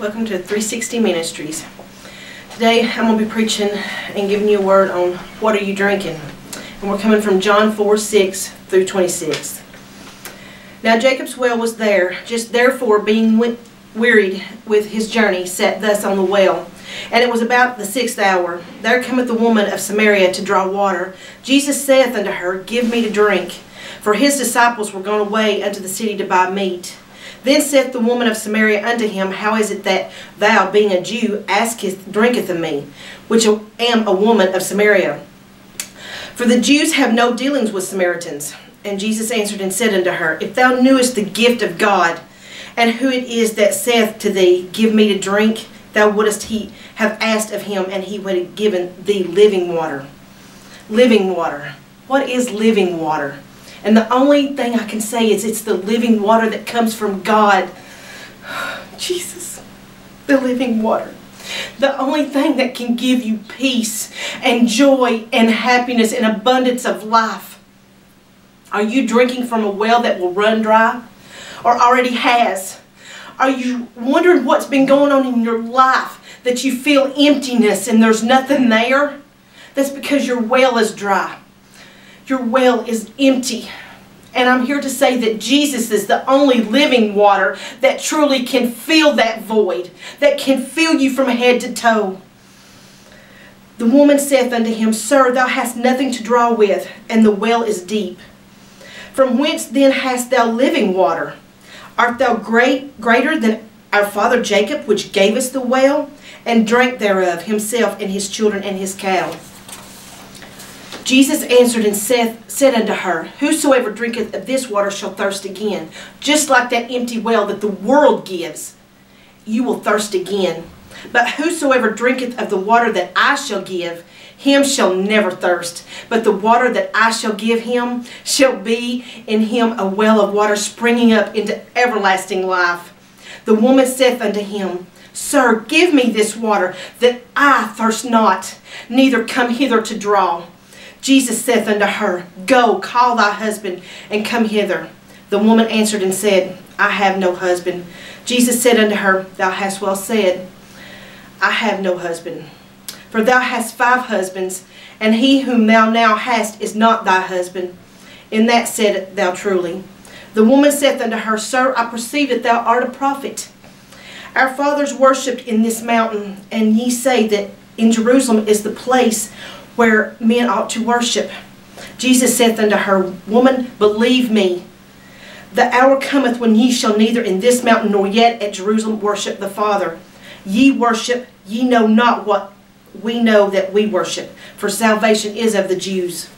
Welcome to 360 Ministries. Today I'm going to be preaching and giving you a word on what are you drinking. And we're coming from John 4:6 through 26. Now Jacob's well was there, just therefore being wearied with his journey, sat thus on the well. And it was about the 6th hour. There cometh the woman of Samaria to draw water. Jesus saith unto her, Give me to drink. For his disciples were gone away unto the city to buy meat. Then saith the woman of Samaria unto him, How is it that thou, being a Jew, drinketh of me, which am a woman of Samaria? For the Jews have no dealings with Samaritans. And Jesus answered and said unto her, If thou knewest the gift of God, and who it is that saith to thee, Give me to drink, thou wouldest have asked of him, and he would have given thee living water. Living water. What is living water? And the only thing I can say is it's the living water that comes from God. Jesus, the living water. The only thing that can give you peace and joy and happiness and abundance of life. Are you drinking from a well that will run dry? Or already has? Are you wondering what's been going on in your life that you feel emptiness and there's nothing there? That's because your well is dry. Your well is empty. And I'm here to say that Jesus is the only living water that truly can fill that void, that can fill you from head to toe. The woman saith unto him, Sir, thou hast nothing to draw with, and the well is deep. From whence then hast thou living water? Art thou greater than our father Jacob, which gave us the well, and drank thereof himself and his children and his cattle? Jesus answered and said unto her, Whosoever drinketh of this water shall thirst again. Just like that empty well that the world gives, you will thirst again. But whosoever drinketh of the water that I shall give, him shall never thirst. But the water that I shall give him shall be in him a well of water springing up into everlasting life. The woman saith unto him, Sir, give me this water, that I thirst not, neither come hither to draw. Jesus saith unto her, Go, call thy husband, and come hither. The woman answered and said, I have no husband. Jesus said unto her, Thou hast well said, I have no husband. For thou hast 5 husbands, and he whom thou now hast is not thy husband. In that said thou truly. The woman saith unto her, Sir, I perceive that thou art a prophet. Our fathers worshipped in this mountain, and ye say that in Jerusalem is the place where men ought to worship. Jesus saith unto her, Woman, believe me, the hour cometh when ye shall neither in this mountain nor yet at Jerusalem worship the Father. Ye worship, ye know not what we know that we worship, for salvation is of the Jews.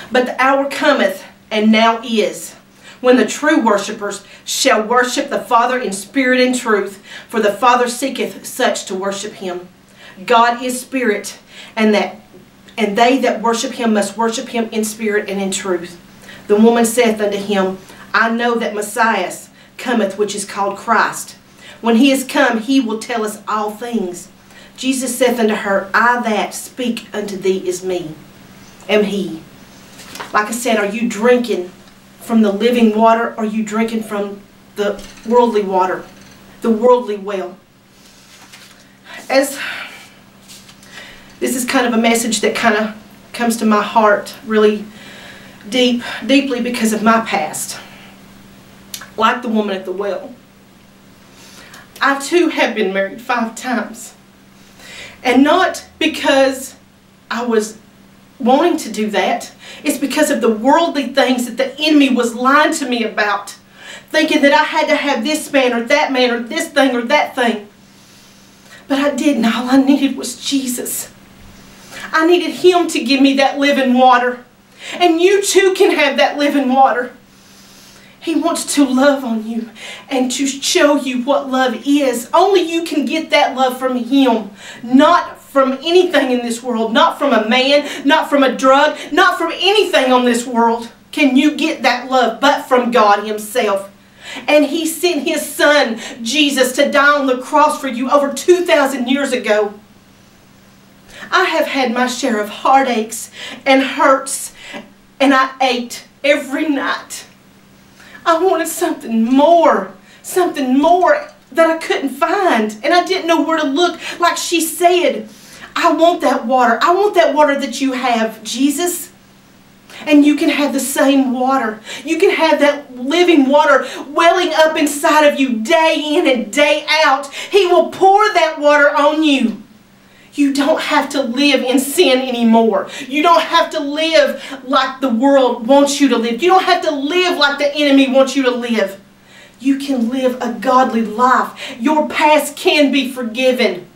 But the hour cometh, and now is, when the true worshippers shall worship the Father in spirit and truth, for the Father seeketh such to worship him. God is spirit, and they that worship him must worship him in spirit and in truth. The woman saith unto him, I know that Messiah cometh, which is called Christ. When he is come, he will tell us all things. Jesus saith unto her, I that speak unto thee is me, am he. Like I said, are you drinking from the living water, or are you drinking from the worldly water, the worldly well? This is kind of a message that kind of comes to my heart really deeply because of my past. Like the woman at the well. I too have been married 5 times. And not because I was wanting to do that. It's because of the worldly things that the enemy was lying to me about. Thinking that I had to have this man or this thing or that thing. But I didn't. All I needed was Jesus. I needed him to give me that living water. And you too can have that living water. He wants to love on you and to show you what love is. Only you can get that love from him. Not from anything in this world. Not from a man. Not from a drug. Not from anything on this world can you get that love, but from God himself. And he sent his son, Jesus, to die on the cross for you over 2,000 years ago. I have had my share of heartaches and hurts, and I ate every night. I wanted something more that I couldn't find, and I didn't know where to look. Like she said, I want that water. I want that water that you have, Jesus. And you can have the same water. You can have that living water welling up inside of you day in and day out. He will pour that water on you. You don't have to live in sin anymore. You don't have to live like the world wants you to live. You don't have to live like the enemy wants you to live. You can live a godly life. Your past can be forgiven.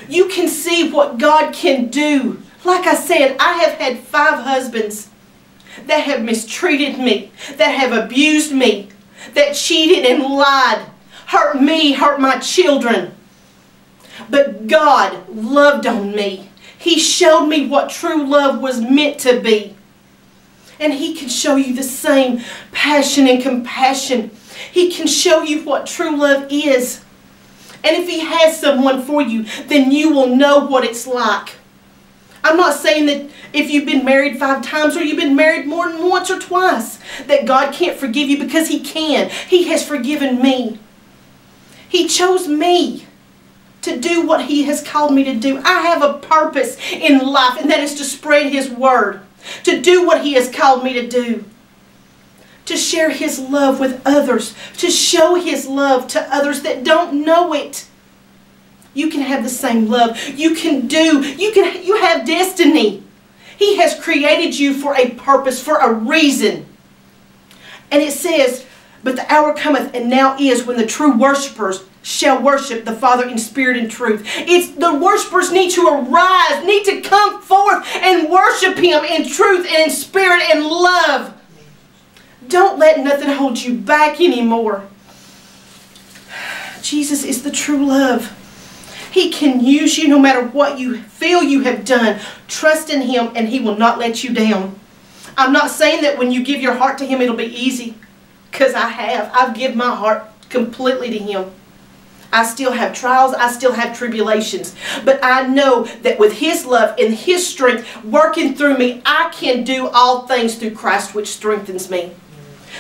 You can see what God can do. Like I said, I have had 5 husbands that have mistreated me, that have abused me, that cheated and lied, hurt me, hurt my children. But God loved on me. He showed me what true love was meant to be. And He can show you the same passion and compassion. He can show you what true love is. And if He has someone for you, then you will know what it's like. I'm not saying that if you've been married 5 times or you've been married more than once or twice, that God can't forgive you, because He can. He has forgiven me. He chose me to do what He has called me to do. I have a purpose in life, and that is to spread His word, to do what He has called me to do, to share His love with others, to show His love to others that don't know it. You can have the same love. You have destiny. He has created you for a purpose, for a reason. And it says, but the hour cometh, and now is, when the true worshipers shall worship the Father in spirit and truth. It's the worshipers need to arise, need to come forth and worship Him in truth and in spirit and love. Don't let nothing hold you back anymore. Jesus is the true love. He can use you no matter what you feel you have done. Trust in Him, and He will not let you down. I'm not saying that when you give your heart to Him it'll be easy, because I have. I've given my heart completely to Him. I still have trials. I still have tribulations. But I know that with His love and His strength working through me, I can do all things through Christ which strengthens me.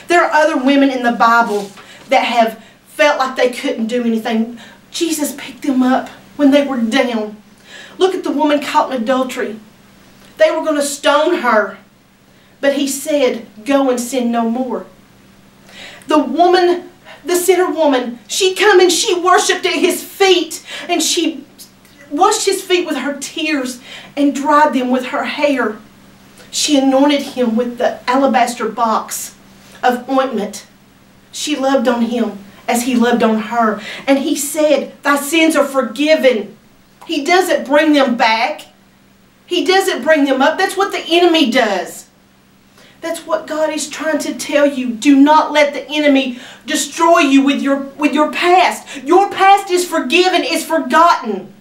There are other women in the Bible that have felt like they couldn't do anything. Jesus picked them up when they were down. Look at the woman caught in adultery. They were going to stone her, but He said, go and sin no more. The woman, the sinner woman, she come and she worshipped at His feet, and she washed His feet with her tears and dried them with her hair. She anointed Him with the alabaster box of ointment. She loved on Him as He loved on her. And He said, thy sins are forgiven. He doesn't bring them back. He doesn't bring them up. That's what the enemy does. That's what God is trying to tell you. Do not let the enemy destroy you with your past. Your past is forgiven, is forgotten.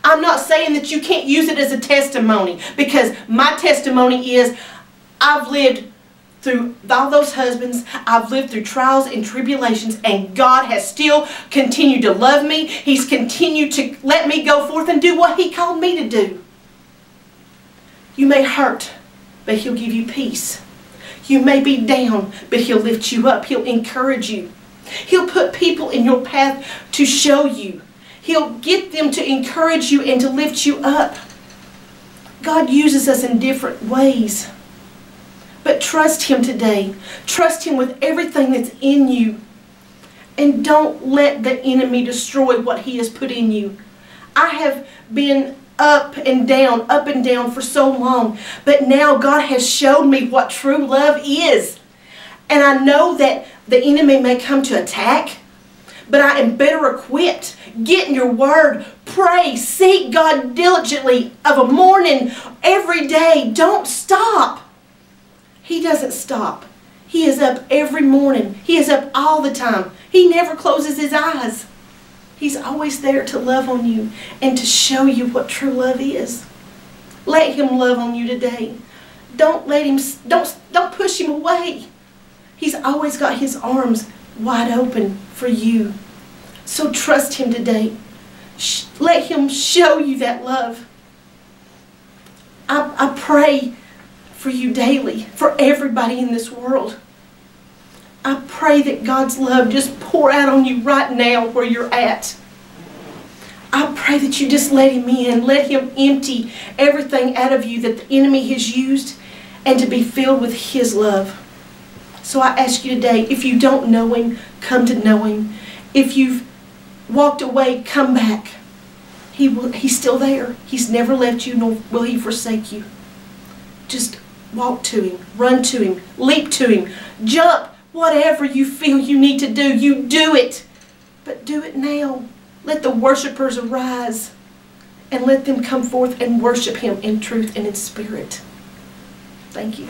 I'm not saying that you can't use it as a testimony, because my testimony is I've lived through all those husbands. I've lived through trials and tribulations, and God has still continued to love me. He's continued to let me go forth and do what He called me to do. You may hurt, but He'll give you peace. You may be down, but He'll lift you up. He'll encourage you. He'll put people in your path to show you. He'll get them to encourage you and to lift you up. God uses us in different ways. But trust Him today. Trust Him with everything that's in you. And don't let the enemy destroy what He has put in you. I have been up and down for so long. But now God has showed me what true love is. And I know that the enemy may come to attack, but I am better equipped. Get in your word. Pray. Seek God diligently of a morning, every day. Don't stop. He doesn't stop. He is up every morning. He is up all the time. He never closes His eyes. He's always there to love on you and to show you what true love is. Let Him love on you today. Don't let Him, don't push Him away. He's always got His arms wide open for you. So trust Him today. Let Him show you that love. I pray for you daily, for everybody in this world. I pray that God's love just pour out on you right now where you're at. I pray that you just let Him in. Let Him empty everything out of you that the enemy has used, and to be filled with His love. So I ask you today, if you don't know Him, come to know Him. If you've walked away, come back. He's still there. He's never left you, nor will He forsake you. Just walk to Him, run to Him, leap to Him, jump. Whatever you feel you need to do, you do it. But do it now. Let the worshipers arise, and let them come forth and worship Him in truth and in spirit. Thank you.